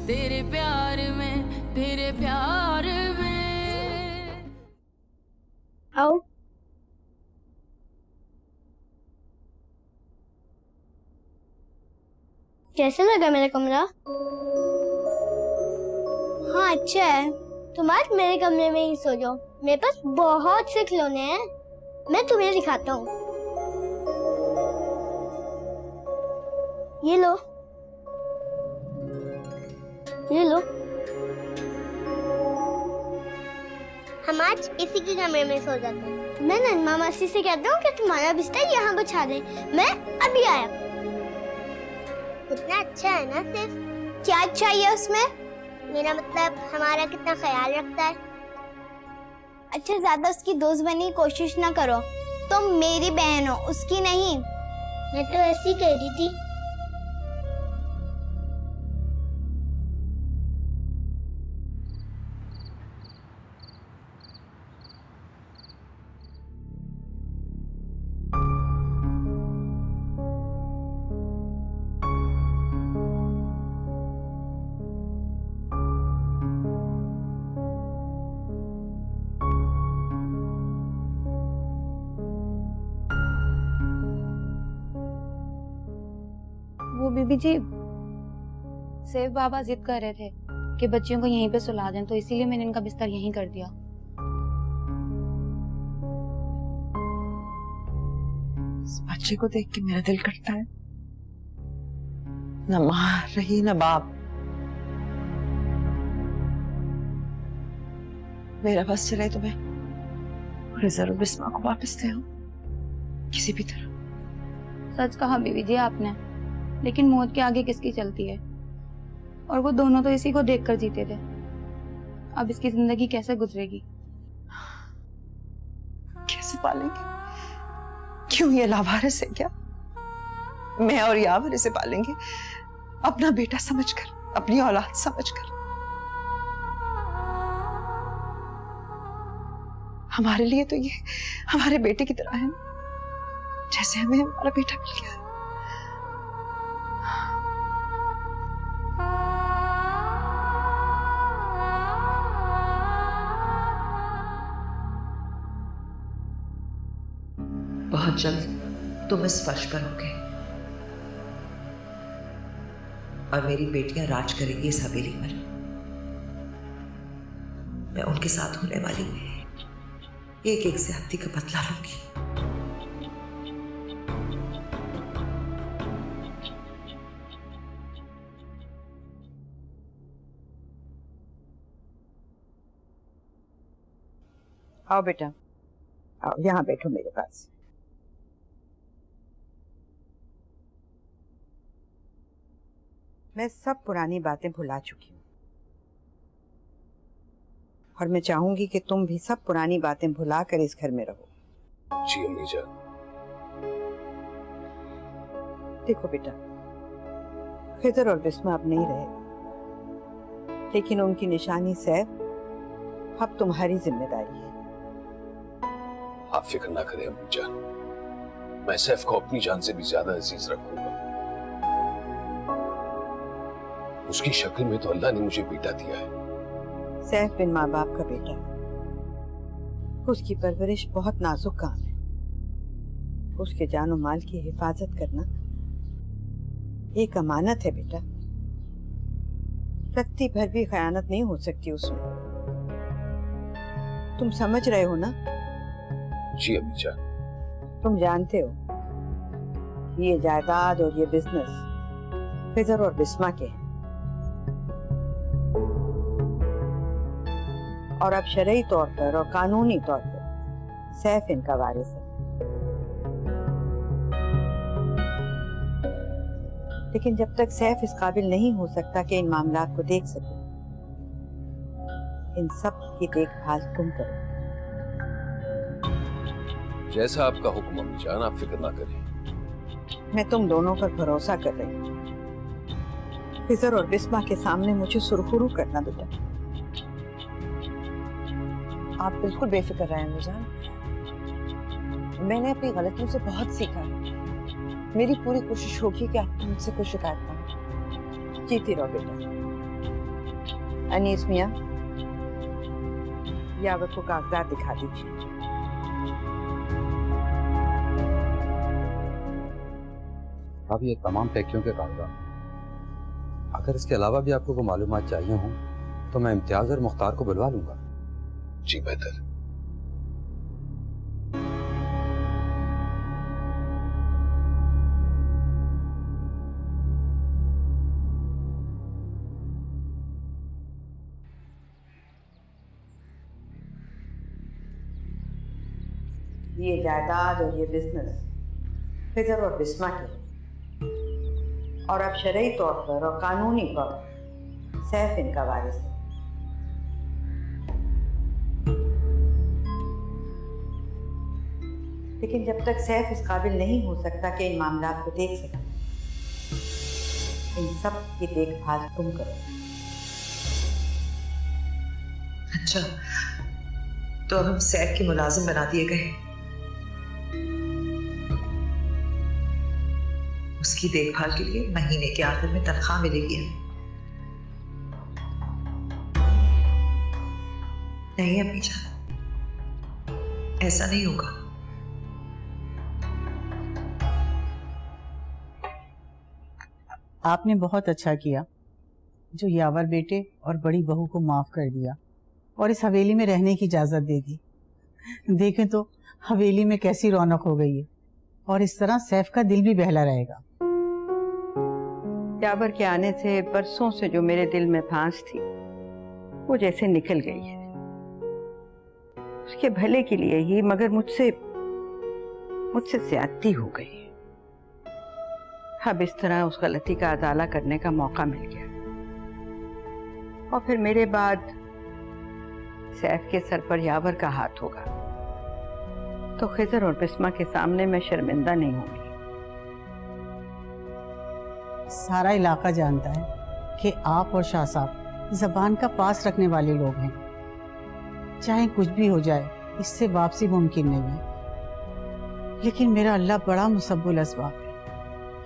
तेरे प्यार में, तेरे प्यार में। आओ। कैसा लगा मेरा कमरा? हाँ अच्छा है। तुम आज मेरे कमरे में ही सो जाओ। मेरे पास बहुत से खिलौने हैं, मैं तुम्हें दिखाता हूँ। ये लो, ये लो। हम आज इसी के कमरे में सो जाते हैं। मैं नन्मा मासी से कहता हूँ कि तुम्हारा बिस्तर यहाँ बिछा दे। मैं अभी आया। कितना अच्छा है ना सिर्फ। क्या अच्छा है उसमें? मेरा मतलब हमारा कितना ख्याल रखता है। अच्छा ज्यादा उसकी दोस्त बनने की कोशिश ना करो। तुम मेरी बहन हो, उसकी नहीं। मैं तो ऐसी ही कह रही थी। वो बीबी जी, सेव बाबा जिद कर रहे थे कि बच्चियों को यहीं पे सुला दें, तो इसीलिए मैंने इनका बिस्तर यहीं कर दिया। इस बच्चे को देख के मेरा दिल करता है, न माँ रही न बाप। मेरा बस चले तो मैं रिजर और बिस्मा को वापस ले आऊं किसी भी तरह। सच कहा बीबी जी आपने, लेकिन मौत के आगे किसकी चलती है? और वो दोनों तो इसी को देखकर जीते थे। अब इसकी जिंदगी कैसे गुजरेगी? कैसे पालेंगे? क्यों ये लावारिस है क्या? मैं और यावर इसे पालेंगे अपना बेटा समझकर, अपनी औलाद समझकर। हमारे लिए तो ये हमारे बेटे की तरह है, जैसे हमें हमारा बेटा मिल गया। बहुत जल्द तुम इस फर्श पर होगे और मेरी बेटियां राज करेंगी इस हवेली पर। मैं उनके साथ होने वाली एक एक ज्यादती का बदला लूंगी। आओ बेटा, आओ यहाँ बैठो मेरे पास। मैं सब पुरानी बातें भुला चुकी हूँ और मैं चाहूंगी कि तुम भी सब पुरानी बातें भुला कर इस घर में रहो। जी अम्मी जान। देखो बेटा, खिदर और बिस्मा अब नहीं रहे, लेकिन उनकी निशानी सैफ अब तुम्हारी जिम्मेदारी है। आप फिक्र ना करें अम्मी जान, मैं सैफ को अपनी जान से भी ज्यादा अजीज रखूंगा। उसकी शक्ल में तो अल्लाह ने मुझे बेटा दिया है। सैफ बिन माँ बाप का बेटा, उसकी परवरिश बहुत नाजुक काम है। उसके जानो माल की हिफाजत करना एक अमानत है बेटा। रत्ती भर भी खयानत नहीं हो सकती उसमें। तुम समझ रहे हो ना? जी अम्मी जान। तुम जानते हो ये जायदाद और ये बिजनेस खिदर और बिस्मा के हैं, और अब शरई तौर पर और कानूनी तौर पर सैफ इनका वारिस है। लेकिन जब तक सैफ इस काबिल नहीं हो सकता कि इन मामलात को देख सके, इन सब की देखभाल तुम करो। जैसा आपका हुक्म अम्मी जान, आप फिक्र ना करें। मैं तुम दोनों पर भरोसा कर रही हूँ। खिजर और बिस्मा के सामने मुझे सुरखुरू करना बेटा। आप बिल्कुल बेफिक्र रहें अम्मी जान। मैंने अपनी गलतियों से बहुत सीखा है। मेरी पूरी कोशिश होगी कि आपको मुझसे कोई शिकायत ना हो। जीती रहो बेटा। अनीस मियां, यावर को कागजात दिखा दीजिए। अब ये तमाम फैक्ट्रियों के कागजात। अगर इसके अलावा भी आपको कोई मालूमात चाहिए हों तो मैं इम्तियाज और मुख्तार को बुलवा लूंगा। जी बेहतर। ये जायदाद और ये बिजनेस खिजर और बिस्मा के, और अब शरई तौर पर और कानूनी तौर पर सैफ इनका वारिस है। लेकिन जब तक सैफ इस काबिल नहीं हो सकता कि इन मामलात को देख सके, इन सब की देखभाल तुम करो। अच्छा, तो अब हम सैफ के मुलाजिम बना दिए गए। उसकी देखभाल के लिए महीने के आखिर में तनख्वाह मिलेगी हमें। नहीं अम्मी जान, ऐसा नहीं होगा। आपने बहुत अच्छा किया जो यावर बेटे और बड़ी बहू को माफ कर दिया और इस हवेली में रहने की इजाजत दे दी। देखें तो हवेली में कैसी रौनक हो गई है, और इस तरह सैफ का दिल भी बहला रहेगा। यावर के आने से बरसों से जो मेरे दिल में फांस थी वो जैसे निकल गई है। उसके भले के लिए ही, मगर मुझसे ज्यादती हो गई है। अब इस तरह उस गलती का अदाला करने का मौका मिल गया, और फिर मेरे बाद सैफ के सर पर यावर का हाथ होगा तो खिजर और बिस्मा के सामने मैं शर्मिंदा नहीं होंगी। सारा इलाका जानता है कि आप और शाह साहब जबान का पास रखने वाले लोग हैं। चाहे कुछ भी हो जाए, इससे वापसी मुमकिन नहीं है। लेकिन मेरा अल्लाह बड़ा मुसब्बुल अस्बाब है।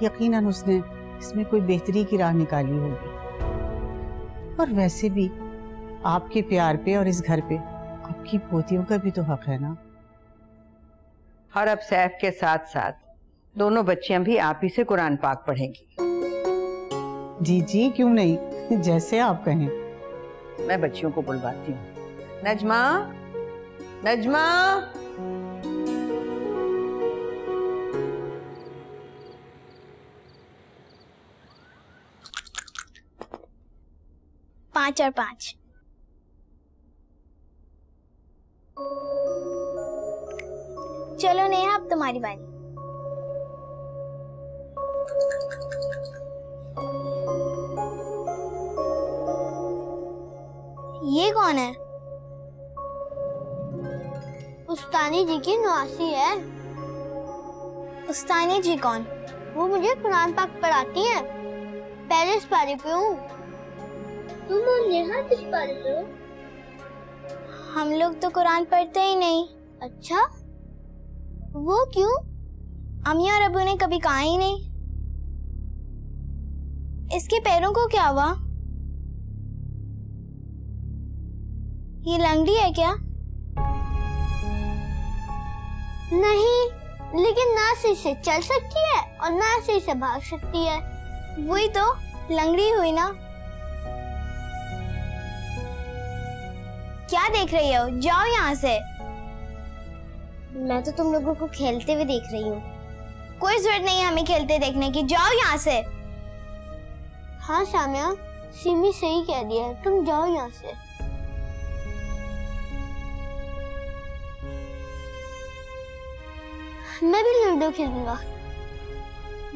यकीनन उसने इसमें कोई बेहतरी की राह निकाली होगी। और वैसे भी आपके प्यार पे और इस घर पे आपकी पोतियों का भी तो हक है ना। और अब सैफ के साथ साथ दोनों बच्चियां भी आप ही से कुरान पाक पढ़ेंगी। जी जी, क्यों नहीं, जैसे आप कहें। मैं बच्चियों को बुलवाती हूँ। नजमा, नजमा। पाँच और पाँच। चलो नेहा, अब तुम्हारी बारी। ये कौन है? उस्तानी जी की नवासी है। उस्तानी जी कौन? वो मुझे कुरान पाक पढ़ाती हैं। पहले इस पारे पे हूँ। तुम और नेहा किस पारे पे हो? हम लोग तो कुरान पढ़ते ही नहीं। अच्छा, वो क्यों? अम्मी और अबू ने कभी कहा ही नहीं। इसके पैरों को क्या हुआ? ये लंगड़ी है क्या? नहीं, लेकिन ना सही से चल सकती है और ना सही से भाग सकती है। वही तो लंगड़ी हुई ना। क्या देख रही हो? जाओ यहाँ से। मैं तो तुम लोगों को खेलते हुए देख रही हूँ। कोई जरूरत नहीं है हमें खेलते देखने की। जाओ यहाँ से। हाँ सामिया, सिमी सही कह रही है, तुम जाओ यहाँ से। मैं भी लूडो खेलूंगा।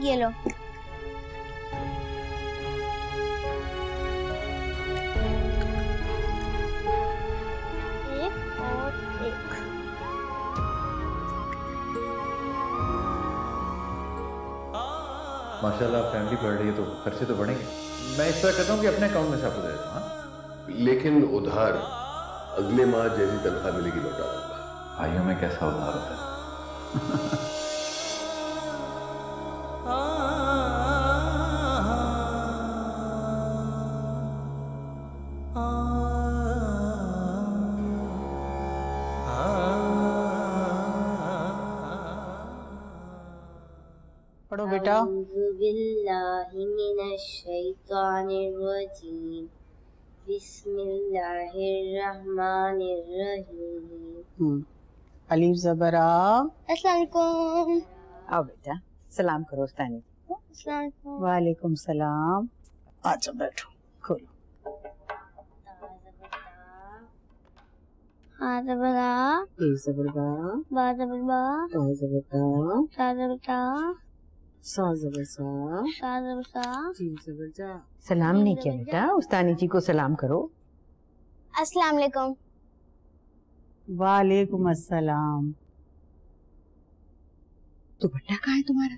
ये लो। एक और एक। माशाल्लाह फैमिली बढ़ रही है तो खर्चे तो बढ़ेंगे। मैं इस तरह कहता हूँ कि अपने अकाउंट में से आपको दे देता हूँ। लेकिन उधार अगले माह जैसी तनख्वाह मिलेगी लौटा दूंगा। भाइयों में कैसा उधार होता है? पढ़ो बेटा। अऊज़ु बिल्लाहि मिनश शैतानिर रजीम। बिस्मिल्लाहिर रहमानिर रहीम। अलीफ ज़बर आ। अस्सलाम वालेकुम। आओ बेटा, सलाम करो उस्तानी। अस्सलाम वालेकुम। वालेकुम सलाम। अच्छा बैठो, खोलो। हाँ ज़बर आ। ए ज़बर बा। बा ज़बर बा। ता ज़बर ता। सा ज़बर ता। सा ज़बर सा। सा ज़बर सा। जीम ज़बर जा। सलाम नहीं किया बेटा, उस्तानी जी को सलाम करो। अस्सलाम वालेकुम। वालेकुम अस्सलाम। दुपट्टा कहाँ है तुम्हारा?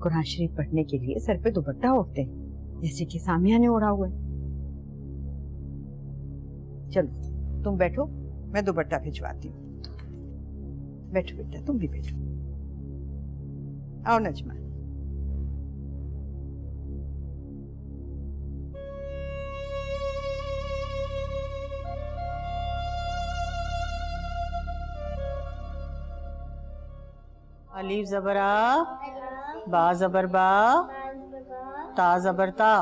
कुरान शरीफ पढ़ने के लिए सर पे दुपट्टा ओढ़ते हैं, जैसे कि सामिया ने ओढ़ा हुआ है। चलो तुम बैठो, मैं दुपट्टा भिजवाती हूँ। बैठो बेटा, तुम भी बैठो। आओ नजमा। अलीफ ज़बर आ। बा ज़बर बा। ता ज़बर ता।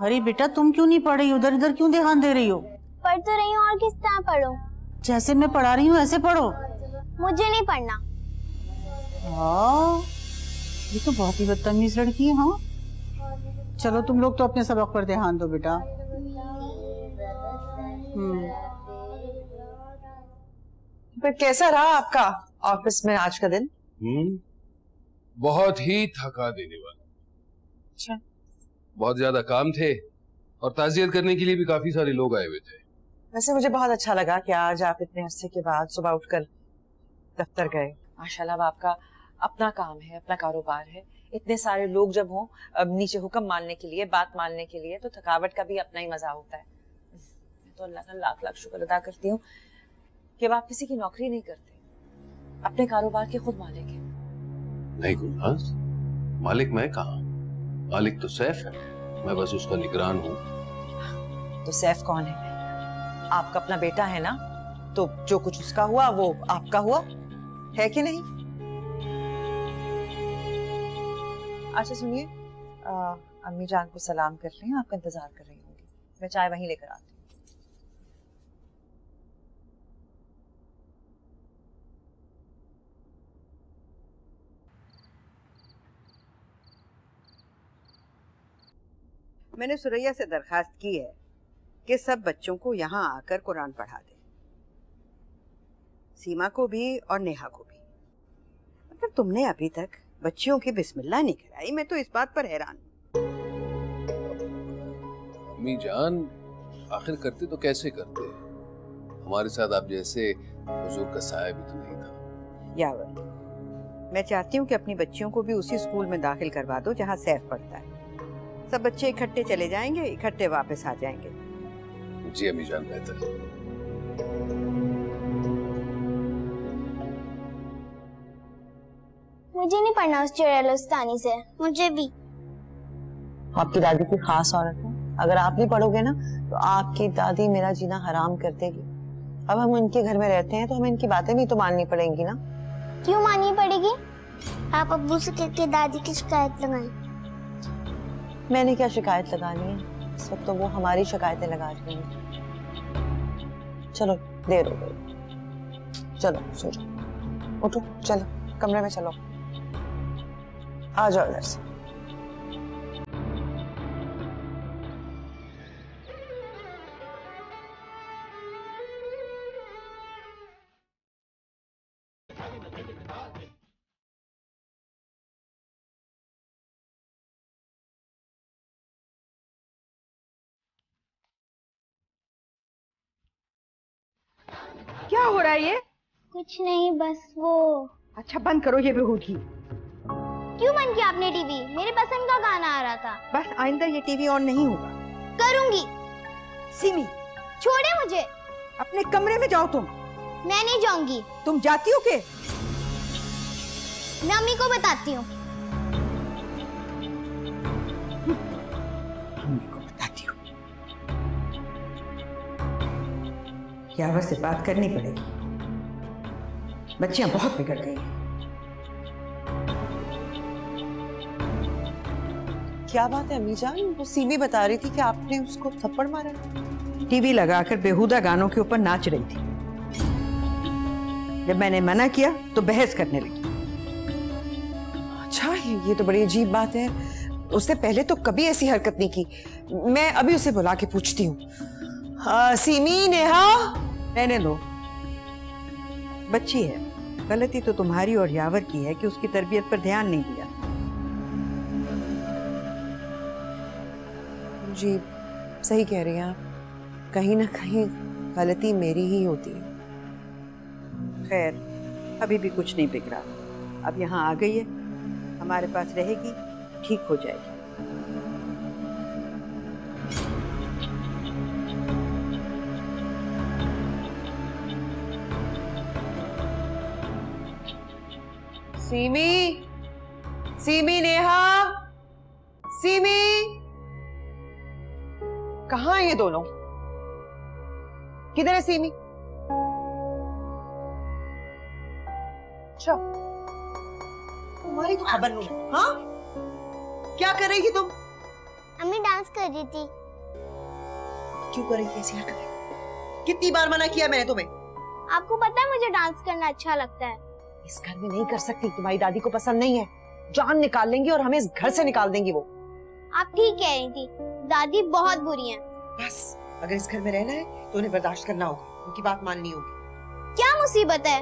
अरे बेटा तुम क्यों नहीं पढ़ रही, उधर इधर क्यों ध्यान दे रही हो? पढ़ तो रही हूँ, और किस तरह पढ़ूं? जैसे मैं पढ़ा रही हूँ ऐसे पढ़ो। मुझे नहीं पढ़ना। हाँ, ये तो बहुत ही बदतमीज लड़की है। हाँ चलो तुम लोग तो अपने सबक पर ध्यान दो बेटा। पर कैसा रहा आपका ऑफिस में आज का दिन? बहुत ही थका देने वाला। अच्छा, बहुत ज्यादा काम थे और ताज़ियत करने के लिए भी काफी सारे लोग आए हुए थे। वैसे मुझे बहुत अच्छा लगा कि आज आप इतने अरसे के बाद सुबह उठकर दफ्तर गए। माशाल्लाह, आपका अपना काम है, अपना कारोबार है। इतने सारे लोग जब हों नीचे हुक्म मानने के लिए, बात मानने के लिए, तो थकावट का भी अपना ही मजा होता है। मैं तो अल्लाह का लाख लाख शुक्र अदा करती हूँ कि आप किसी की नौकरी नहीं करते, अपने कारोबार के खुद मालिक हैं। नहीं गुलनाज, मालिक मैं कहाँ, मालिक तो सैफ है, मैं बस उसका निगरान हूँ। तो सैफ कौन है? आपका अपना बेटा है ना, तो जो कुछ उसका हुआ वो आपका हुआ है कि नहीं? अच्छा सुनिए, अम्मी जान को सलाम कर लें, आपका इंतजार कर रही होंगी। मैं चाय वहीं लेकर आती हूँ। मैंने सुरैया से दरखास्त की है कि सब बच्चों को यहाँ आकर कुरान पढ़ा दे, सीमा को भी और नेहा को भी। मगर तुमने अभी तक बच्चियों की बिस्मिल्लाह नहीं कराई, मैं तो इस बात पर हैरान हूँ। अम्मी जान, आखिर करते तो कैसे करते, हमारे साथ आप जैसे हुजूर का साया भी तो नहीं था। यावर, मैं चाहती हूँ कि अपनी बच्चियों को भी उसी स्कूल में दाखिल करवा दो जहाँ सैफ पढ़ता है। सब बच्चे इकट्ठे चले जाएंगे, इकट्ठे वापस आ जाएंगे। जी अम्मी जान, बेहतर। मुझे नहीं पढ़ना उस चुड़ैल उस्तानी से। मुझे भी। आपकी दादी की खास औरत है, अगर आप नहीं पढ़ोगे ना तो आपकी दादी मेरा जीना हराम कर देगी। अब हम उनके घर में रहते हैं तो हमें इनकी बातें भी तो माननी पड़ेंगी ना। क्यों माननी पड़ेगी? आप अब्बू से कहकर दादी की शिकायत लगाएं। मैंने क्या शिकायत लगानी है, इस वक्त तो वो हमारी शिकायतें लगा रही हैं। चलो देर हो गई, चलो सो जाओ, उठो, चलो कमरे में चलो, आ जाओ इधर से। क्या हो रहा है ये? कुछ नहीं, बस वो। अच्छा बंद करो ये बेहूदगी। क्यों बंद किया आपने टीवी? मेरे पसंद का गाना आ रहा था। बस आइंदा ये टीवी ऑन नहीं होगा। करूंगी। सिमी, छोड़े मुझे। अपने कमरे में जाओ तुम। मैं नहीं जाऊंगी। तुम जाती हो के? मैं अम्मी को बताती हूँ। अम्मी को बताती हूँ। यावर से बात करनी पड़ेगी, बच्चियां बहुत बिगड़ गई हैं। क्या बात है अम्मी जान? वो सीमी बता रही थी कि आपने उसको थप्पड़ मारा। टीवी लगाकर बेहुदा गानों के ऊपर नाच रही थी। जब मैंने मना किया तो बहस करने लगी। अच्छा, ये तो बड़ी अजीब बात है। उसने पहले तो कभी ऐसी हरकत नहीं की। मैं अभी उसे बुला के पूछती हूँ। सीमी, नेहा, रहने दो, बच्ची है। गलती तो तुम्हारी और यावर की है कि उसकी तरबियत पर ध्यान नहीं दिया। जी सही कह रही हैं आप, कहीं ना कहीं गलती मेरी ही होती है। खैर, अभी भी कुछ नहीं बिगड़ा। अब यहाँ आ गई है, हमारे पास रहेगी, ठीक हो जाएगी। सीमी, सीमी, नेहा, सीमी, कहाँ हैं ये दोनों? किधर है सीमी? अच्छा, तुम्हारी तो खबर नहीं है। हाँ, क्या कर रही थी तुम? अम्मी डांस कर रही थी। क्यों कर रही थी ऐसी हरकतें? कितनी बार मना किया मैंने तुम्हें? आपको पता है मुझे डांस करना अच्छा लगता है। इस घर में नहीं कर सकती, तुम्हारी दादी को पसंद नहीं है। जान निकाल लेंगी और हमें इस घर से निकाल देंगी वो। आप ठीक कह रही थी, दादी बहुत बुरी हैं। बस, अगर इस घर में रहना है तो उन्हें बर्दाश्त करना होगा, उनकी बात माननी होगी। क्या मुसीबत है?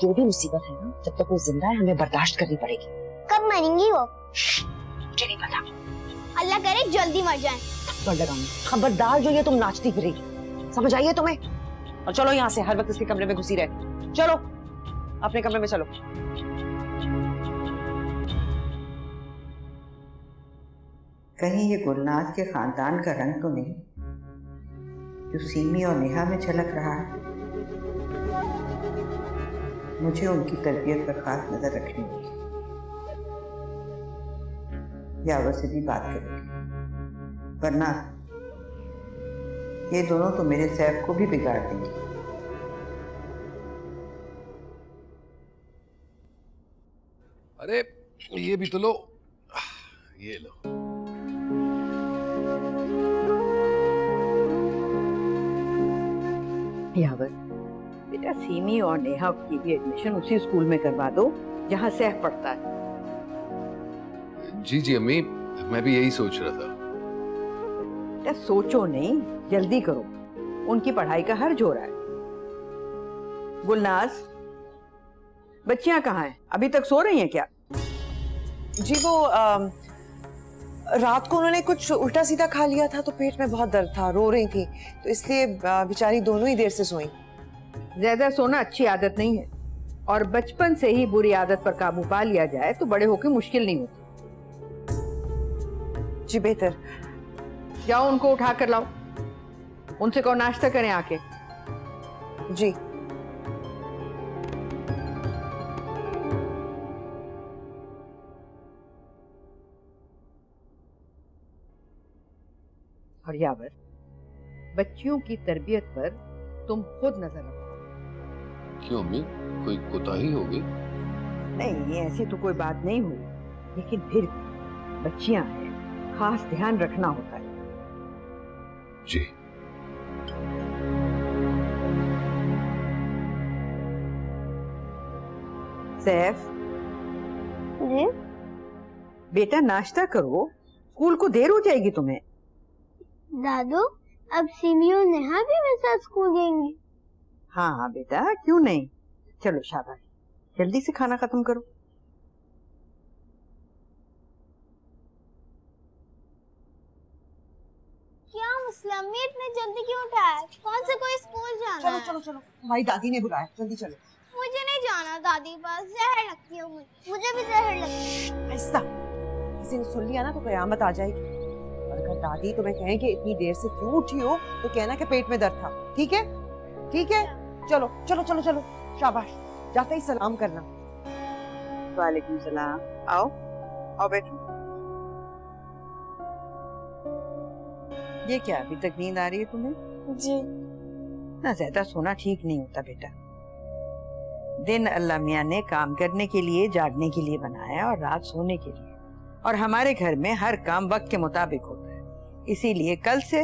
जो भी मुसीबत है ना, जब तक वो जिंदा है हमें बर्दाश्त करनी पड़ेगी। कब मरेंगी वो? मुझे नहीं पता। अल्लाह करे जल्दी मर जाएं। खबरदार, जो ये तुम नाचती फिरेगी, समझ आई है तुम्हें? और चलो यहाँ से, हर वक्त इसके कमरे में घुसी रहे। चलो अपने कमरे में चलो। कहीं ये गुलनाज के खानदान का रंग तो नहीं जो सीमी और नेहा में झलक रहा है। मुझे उनकी तरबियत पर खास नजर रखनी होगी। यावर से भी बात करेंगे, वरना ये दोनों तो मेरे सैफ को भी बिगाड़ देंगे। अरे ये भी तो लो, ये लो। यावर, बेटा सीमी और नेहा की भी एडमिशन उसी स्कूल में करवा दो जहाँ सैफ पढ़ता है। जी जी अम्मी, मैं भी यही सोच रहा था। बेटा सोचो नहीं, जल्दी करो, उनकी पढ़ाई का हर्ज हो रहा है। गुलनाज, बच्चियां कहाँ हैं? अभी तक सो रही हैं क्या? जी वो रात को उन्होंने कुछ उल्टा सीधा खा लिया था तो पेट में बहुत दर्द था, रो रही थी, तो इसलिए बेचारी दोनों ही देर से सोई। ज्यादा सोना अच्छी आदत नहीं है, और बचपन से ही बुरी आदत पर काबू पा लिया जाए तो बड़े होकर मुश्किल नहीं होती। जी बेहतर। जाओ उनको उठा कर लाओ, उनसे कहो नाश्ता करें आके। जी। और यावर, बच्चियों की तरबियत पर तुम खुद नजर रखो। क्यों अम्मी, कोई कोताही हो गई? नहीं, ऐसी तो कोई बात नहीं हुई, लेकिन फिर भी बच्चियां हैं, खास ध्यान रखना होता है। जी। सैफ जी बेटा, नाश्ता करो, स्कूल को देर हो जाएगी तुम्हें। दादू, अब सीमी और नेहा भी मेरे साथ स्कूल जाएंगी? हाँ हाँ बेटा, क्यों नहीं। चलो शाबाश, जल्दी से खाना खत्म करो। क्या मसला, मैं इतने जल्दी क्यों उठाया? कौन से कोई स्कूल जाना चलो है? चलो चलो, हमारी दादी ने बुलाया, जल्दी चलो। मुझे नहीं जाना दादी पास, जहर लगती है मुझे भी जहर लगती है। ऐसा किसी ने सुन लिया ना तो कयामत आ जाएगी। और अगर दादी तुम्हें कहें कि इतनी देर से क्यों उठी हो तो कहना कि पेट में दर्द था। ठीक है? ठीक है, चलो चलो चलो चलो, शाबाश। जाते ही सलाम करना। वालेकुम सलाम। आओ आओ बैठो। ये क्या, अभी तक नींद आ रही है तुम्हें? जी। ना ज्यादा सोना ठीक नहीं होता बेटा। दिन अल्लाह मियाँ ने काम करने के लिए, जागने के लिए बनाया और रात सोने के लिए, और हमारे घर में हर काम वक्त के मुताबिक होता है, इसीलिए कल से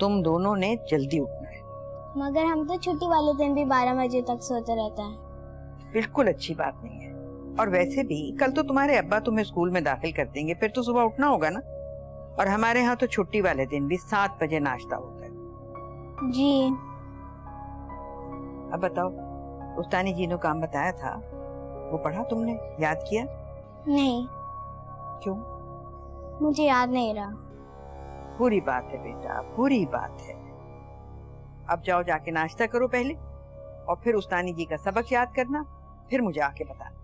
तुम दोनों ने जल्दी उठना है। मगर हम तो छुट्टी वाले दिन भी 12 बजे तक सोते रहते हैं। बिल्कुल अच्छी बात नहीं है। और वैसे भी कल तो तुम्हारे अब्बा तुम्हें स्कूल में दाखिल कर देंगे, फिर तो सुबह उठना होगा ना। और हमारे यहाँ तो छुट्टी वाले दिन भी 7 बजे नाश्ता होता है। जी। अब बताओ, उस्तानी जी ने काम बताया था वो पढ़ा तुमने, याद किया? नहीं। क्यों? मुझे याद नहीं रहा। बुरी बात है बेटा, बुरी बात है। अब जाओ जाके नाश्ता करो पहले, और फिर उस्तानी जी का सबक याद करना, फिर मुझे आके बताना।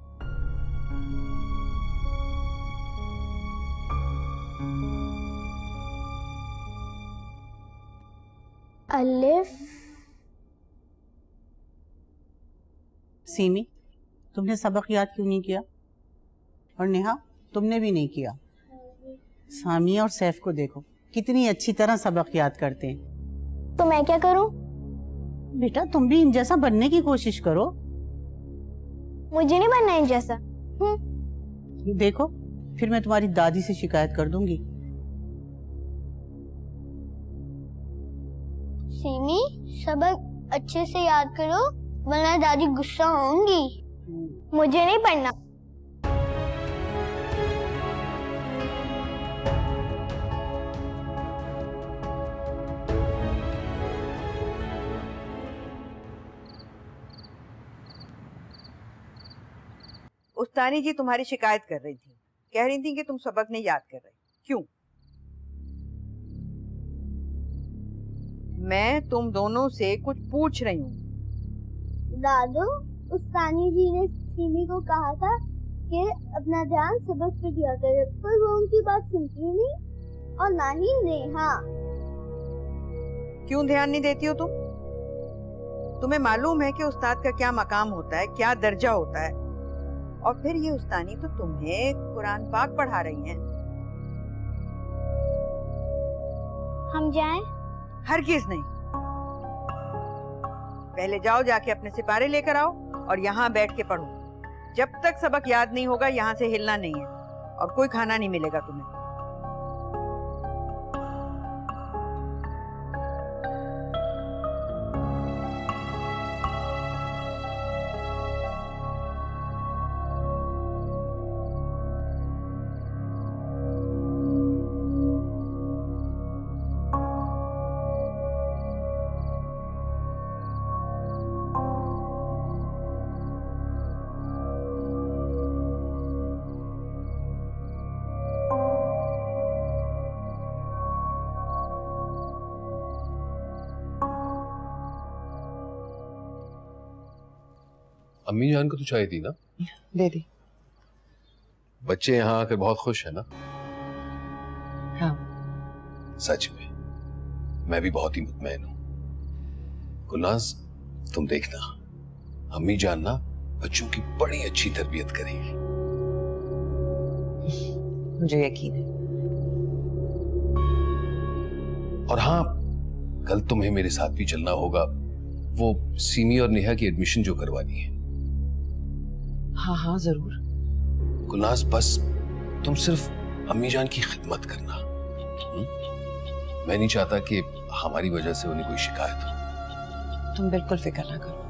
अलिफ। सीमी, तुमने सबक याद क्यों नहीं किया? और नेहा, तुमने भी नहीं किया। सामिया और सैफ को देखो, कितनी अच्छी तरह सबक याद करते हैं। तो मैं क्या करूं? बेटा तुम भी इन जैसा बनने की कोशिश करो। मुझे नहीं बनना इन जैसा। देखो, फिर मैं तुम्हारी दादी से शिकायत कर दूंगी। सीमी, सबक अच्छे से याद करो वरना दादी गुस्सा होंगी। मुझे नहीं पढ़ना। उस्तानी जी तुम्हारी शिकायत कर रही थी, कह रही थी कि तुम सबक नहीं याद कर रहे। क्यों? मैं तुम दोनों से कुछ पूछ रही हूँ। दादू, उस्तानी जी ने सीमी को कहा था कि अपना ध्यान सबक पे दिया करे, पर वो उनकी बात सुनती नहीं, और ना ही नेहा। क्यों ध्यान नहीं देती हो तुम? तुम्हें मालूम है कि उस्ताद का क्या मकाम होता है, क्या दर्जा होता है। और फिर ये उस्तानी तो तुम्हें कुरान पाक पढ़ा रही हैं। हम जाएं? हरगिज नहीं। पहले जाओ जाके अपने सिपारे लेकर आओ और यहाँ बैठ के पढ़ो। जब तक सबक याद नहीं होगा यहाँ से हिलना नहीं है, और कोई खाना नहीं मिलेगा तुम्हें। अम्मी जान को तो चाय दी ना? दे दी। बच्चे यहाँ आकर बहुत खुश है ना? हाँ। सच में मैं भी बहुत ही मुतमैन हूँ। गुलनाज, तुम देखना, अम्मी जान ना बच्चों की बड़ी अच्छी तरबियत करेंगी। मुझे यकीन है। और हाँ, कल तुम्हें मेरे साथ भी चलना होगा, वो सीमी और नेहा की एडमिशन जो करवानी है। हाँ हाँ जरूर। गुलनाज, बस तुम सिर्फ अम्मी जान की खिदमत करना। मैं नहीं चाहता कि हमारी वजह से उन्हें कोई शिकायत हो। तुम बिल्कुल फिक्र ना करो।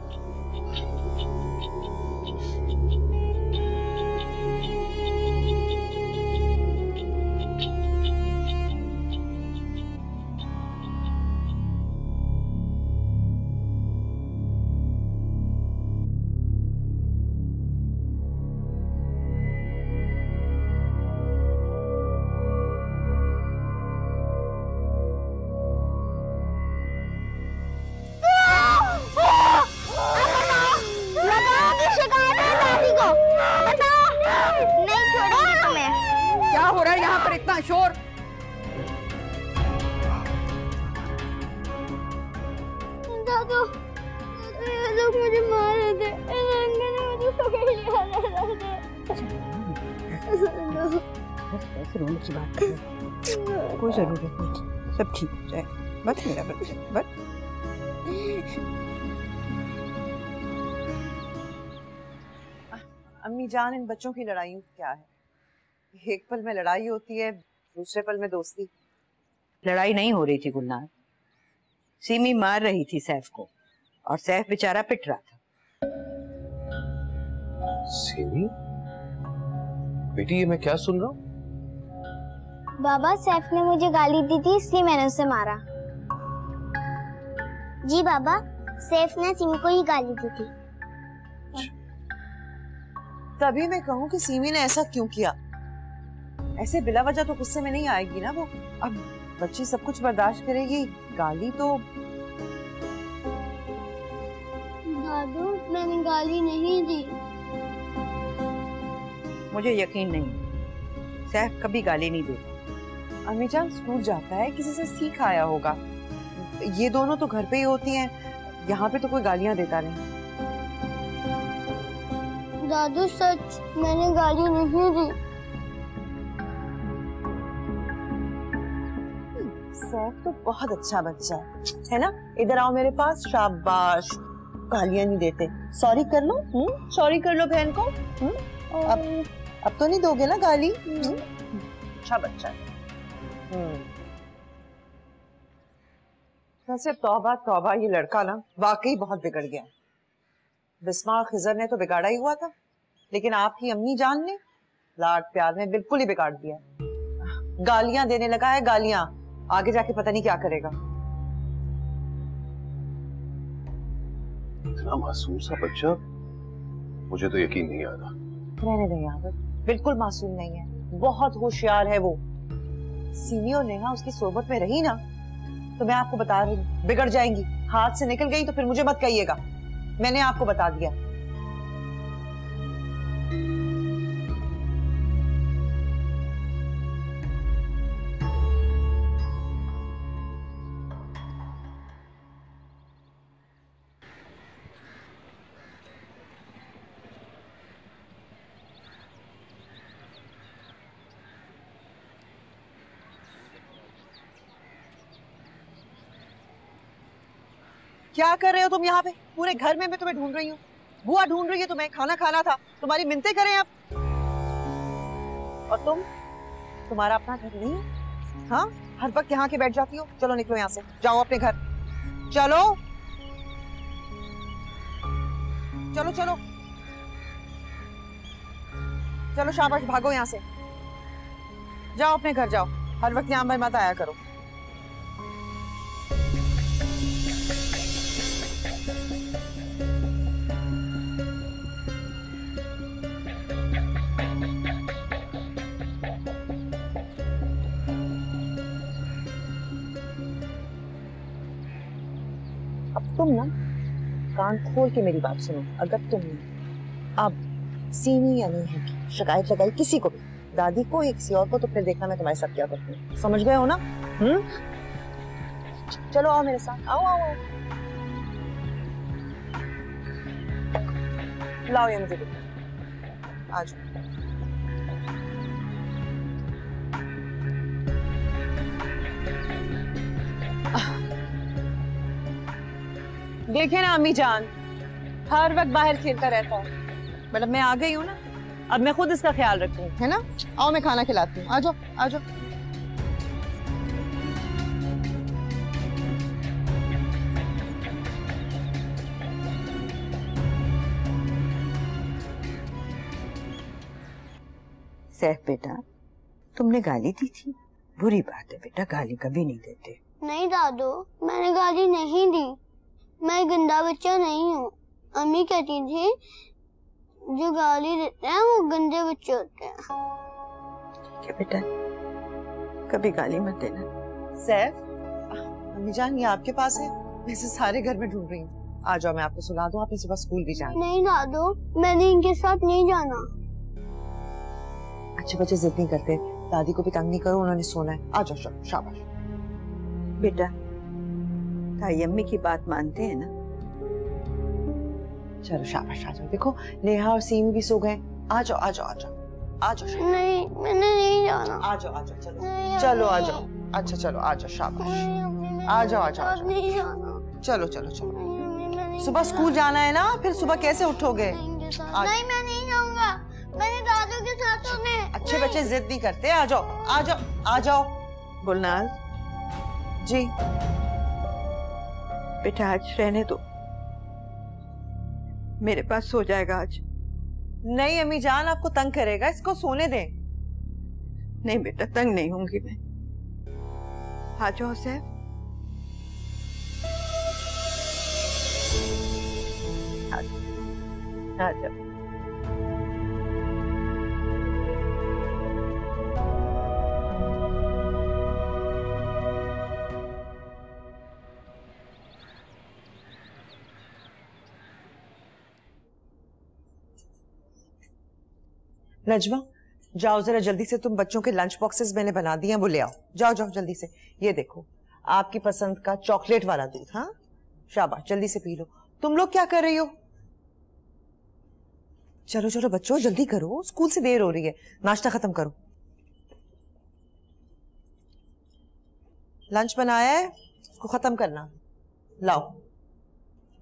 शोर। दादू, ये लोग मुझे मार रहे थे, मुझे पकड़ लिया। ऐसे रोने की बात है, कोई जरूरत नहीं, सब ठीक हो जाएगा। बस मेरा बच्चा, बस। अम्मी जान, इन बच्चों की लड़ाइयों क्या है? एक पल में लड़ाई होती है, दूसरे पल में दोस्ती। लड़ाई नहीं हो रही थी गुलनार, सीमी मार रही थी सैफ को और सैफ बेचारा पिट रहा था। सीमी? बेटी ये मैं क्या सुन रहा हूँ? बाबा सैफ ने मुझे गाली दी थी इसलिए मैंने उसे मारा। जी बाबा, सैफ ने सीमी को ही गाली दी थी। तभी मैं कहूँ कि सीमी ने ऐसा क्यों किया। ऐसे बिला वजह तो गुस्से में नहीं आएगी ना वो। अब बच्ची सब कुछ बर्दाश्त करेगी, गाली तो। दादू मैंने गाली नहीं दी। मुझे यकीन नहीं, सैफ कभी गाली नहीं देता। अम्मी जान स्कूल जाता है, किसी से सीख आया होगा। ये दोनों तो घर पे ही होती हैं, यहाँ पे तो कोई गालियां देता नहीं। दादू सच, मैंने गाली नहीं दी। सैफ तो बहुत अच्छा बच्चा है ना? इधर आओ मेरे पास। शाबाश, गालियां नहीं देते। सॉरी कर लो, सॉरी कर लो बहन को। अब तो नहीं दोगे ना गाली? अच्छा बच्चा है। वैसे तौबा तौबा, ये लड़का ना वाकई बहुत बिगड़ गया। बिस्मा और खिजर ने तो बिगाड़ा ही हुआ था, लेकिन आपकी अम्मी जान ने लाड प्यार में बिल्कुल ही बिगाड़ दिया। गालियां देने लगा है, गालियां। आगे जाके पता नहीं क्या करेगा। इतना मासूम सा बच्चा, मुझे तो यकीन नहीं आ रहा। रहने दें यहाँ पर, बिल्कुल मासूम नहीं है, बहुत होशियार है वो। सीमी और नेहा उसकी सोबत में रही ना, तो मैं आपको बता रही हूँ बिगड़ जाएंगी। हाथ से निकल गई तो फिर मुझे मत कहिएगा, मैंने आपको बता दिया। क्या कर रहे हो तुम यहाँ पे? पूरे घर में मैं तुम्हें ढूंढ रही हूँ। बुआ ढूंढ रही है तुम्हें, खाना खाना था, तुम्हारी मिन्नतें करें अब। और तुम्हारा अपना घर नहीं है? हाँ, हर वक्त यहाँ के बैठ जाती हो। चलो निकलो यहाँ से, जाओ अपने घर। चलो चलो चलो चलो, शाबाश, भागो यहाँ से, जाओ अपने घर जाओ। हर वक्त यहाँ पर मत आया करो। अब तुम ना कान खोल के मेरी बात सुनो। अगर तुम अब सीमी या नेहा की शिकायत लगाई किसी को भी, दादी को या किसी और को, तो फिर देखना मैं तुम्हारे साथ क्या करती हूँ। समझ गए हो ना? चलो आओ मेरे साथ, आओ आओ आओ। लाओ ये मुझे देखो, आ जाओ। देखे ना अम्मी जान, हर वक्त बाहर खेलता रहता है। मतलब मैं आ गई हूँ ना, अब मैं खुद इसका ख्याल रखूँ, है ना? आओ मैं खाना खिलाती हूँ, आ जाओ आ जाओ। सैफ बेटा, तुमने गाली दी थी? बुरी बात है बेटा, गाली कभी नहीं देते। नहीं दादू, मैंने गाली नहीं दी। मैं गंदा बच्चा नहीं हूँ। अम्मी कहती थी जो गाली देते हैं वो गंदे बच्चे होते हैं। ठीक है बेटा, कभी गाली मत देना। सैफ, अम्मी जान ये आपके पास है? वैसे सारे घर में ढूंढ रही हूँ। आ जाओ मैं आपको सुला दूँ, आपने सुबह स्कूल भी जाना। नहीं दादू, मैंने इनके साथ नहीं जाना। अच्छे बच्चे जिद नहीं करते, दादी को भी तंग नहीं करो, उन्होंने सोना है। आ जाओ, शाबाश बेटा। ताई अम्मी की बात मानते हैं ना? चलो शाबाश, आ जाओ। देखो नेहा और सीमी भी सो गए। आ जाओ आ जाओ आ जाओ आ जाओ। नहीं, मैंने नहीं जाना। आ जाओ आ जाओ, चलो चलो आ जाओ। अच्छा चलो आ जाओ, शाबाश। आ जाओ आ जाओ। चलो चलो चलो, सुबह स्कूल जाना है ना, फिर सुबह कैसे उठोगे? नहीं मैं नहीं जाऊंगा। मैंने दादू के साथ सोने। अच्छे बच्चे जिद नहीं करते। आ जाओ आ जाओ आ जाओ। गुलनाज जी बेटा आज रहने दो, मेरे पास सो जाएगा आज। नहीं अम्मी जान आपको तंग करेगा, इसको सोने दें। नहीं बेटा तंग नहीं होंगी मैं। आ जाओ सैफ। आ जाओ। नजमा जाओ जरा जल्दी से, तुम बच्चों के लंच बॉक्सेस मैंने बना दिए हैं, वो ले आओ। जाओ जाओ जल्दी से। ये देखो आपकी पसंद का चॉकलेट वाला दूध। हाँ शाबाश जल्दी से पी लो। तुम लोग क्या कर रही हो? चलो चलो बच्चों जल्दी करो, स्कूल से देर हो रही है। नाश्ता खत्म करो। लंच बनाया है, उसको खत्म करना। लाओ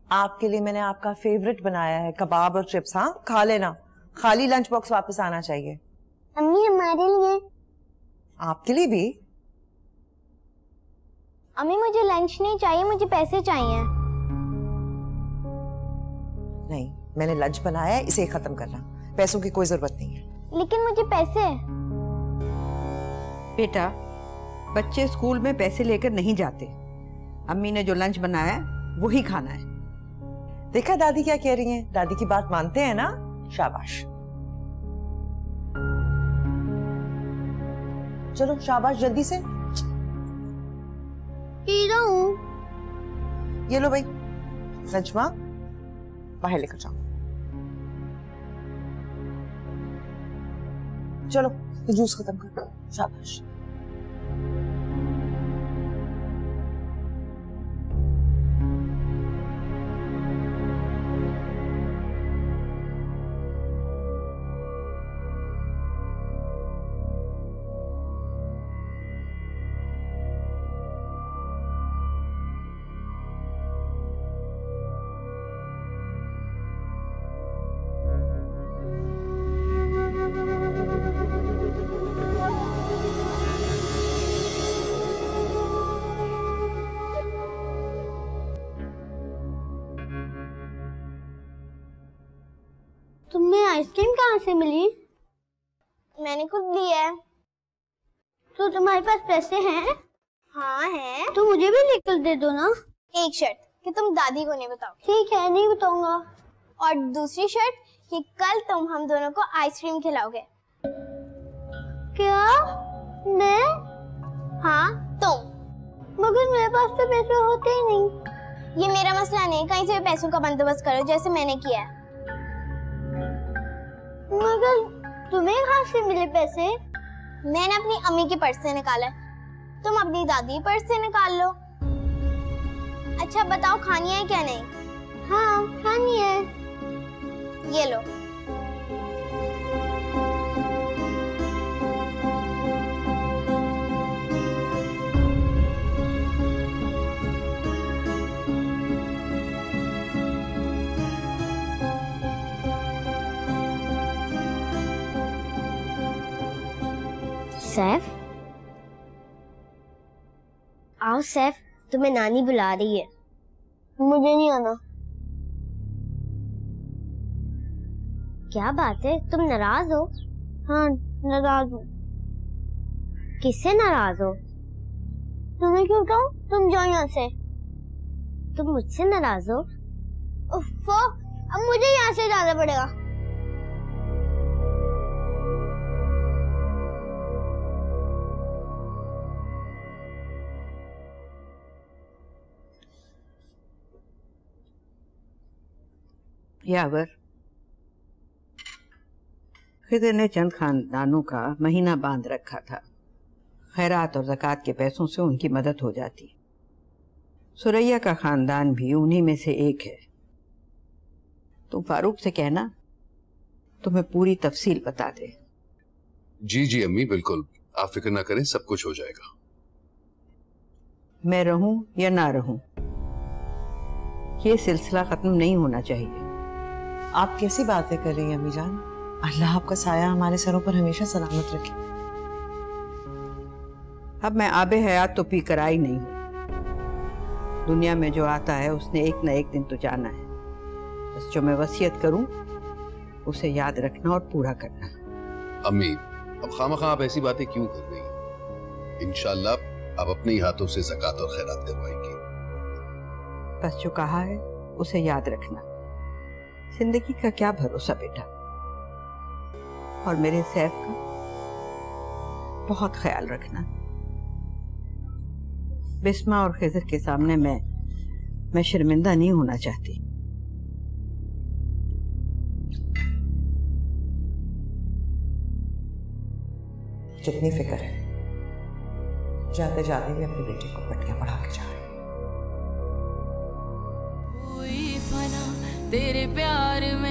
आपके लिए मैंने आपका फेवरेट बनाया है, कबाब और चिप्स। हाँ खा लेना, खाली लंच बॉक्स वापस आना चाहिए। अम्मी हमारे लिए। आपके लिए भी? अम्मी मुझे लंच नहीं चाहिए, मुझे पैसे चाहिए। नहीं मैंने लंच बनाया है, इसे खत्म करना, पैसों की कोई जरूरत नहीं है। लेकिन मुझे पैसे। बेटा बच्चे स्कूल में पैसे लेकर नहीं जाते, अम्मी ने जो लंच बनाया है वही खाना है। देखा दादी क्या कह रही हैं? दादी की बात मानते हैं ना? शाबाश। चलो शाबाश जल्दी से। पी रहा हूँ। ये लो भाई नजमा, बाहर लेकर जाओ। चलो ये जूस खत्म करो। शाबाश। तुम्हें आइसक्रीम कहाँ से मिली? मैंने खुद ली है। तो तुम्हारे पास पैसे हैं? हाँ है। तो मुझे भी लेकर दे दो ना। एक शर्त कि तुम दादी को नहीं बताओ। ठीक है नहीं बताऊंगा। और दूसरी शर्त कि कल तुम हम दोनों को आइसक्रीम खिलाओगे। क्या? मैं? हाँ तुम। मगर मेरे पास तो पैसे होते ही नहीं। ये मेरा मसला नहीं, कहीं से भी पैसों का बंदोबस्त करो जैसे मैंने किया है। मगर तुम्हें कहाँ से मिले पैसे? मैंने अपनी अम्मी के पर्स से निकाला है, तुम अपनी दादी के पर्स से निकाल लो। अच्छा बताओ खानी है क्या नहीं? हाँ खानी है। ये लो। सैफ आओ सैफ, तुम्हें नानी बुला रही है। मुझे नहीं आना। क्या बात है, तुम नाराज हो? हाँ नाराज हूँ। किससे नाराज हो? तुम्हें क्यों कहूँ? तुम जाओ यहाँ से। तुम मुझसे नाराज हो? उफ़्फ़ो, अब मुझे यहाँ से जाना पड़ेगा। यावर खिदर ने चंद खानदानों का महीना बांध रखा था, खैरात और ज़कात के पैसों से उनकी मदद हो जाती। सुरैया का खानदान भी उन्हीं में से एक है। तुम फारूक से कहना तुम्हें पूरी तफसील बता दे। जी जी अम्मी बिल्कुल, आप फिक्र ना करें, सब कुछ हो जाएगा। मैं रहूं या ना रहूं, ये सिलसिला खत्म नहीं होना चाहिए। आप कैसी बातें कर रही हैं अम्मी जान? अल्लाह आपका साया हमारे सरों पर हमेशा सलामत रखे। अब मैं आबे हयात तो पी कर आई नहीं हूँ। दुनिया में जो आता है उसने एक न एक दिन तो जाना है। बस जो मैं वसीयत करूँ उसे याद रखना और पूरा करना। अम्मी, अब खामखा आप ऐसी बातें क्यों कर रही हैं? इंशाअल्लाह आप अपने ही हाथों से ज़कात और खैरात करवाएंगी। बस जो कहा है उसे याद रखना। जिंदगी का क्या भरोसा बेटा। और मेरे सैफ का बहुत ख्याल रखना। बिस्मा और खिजर के सामने मैं शर्मिंदा नहीं होना चाहती। जितनी फिक्र है, जाते जाते भी अपनी बेटी को पटके पढ़ा के जा रही है। हुई फना तेरे प्यार में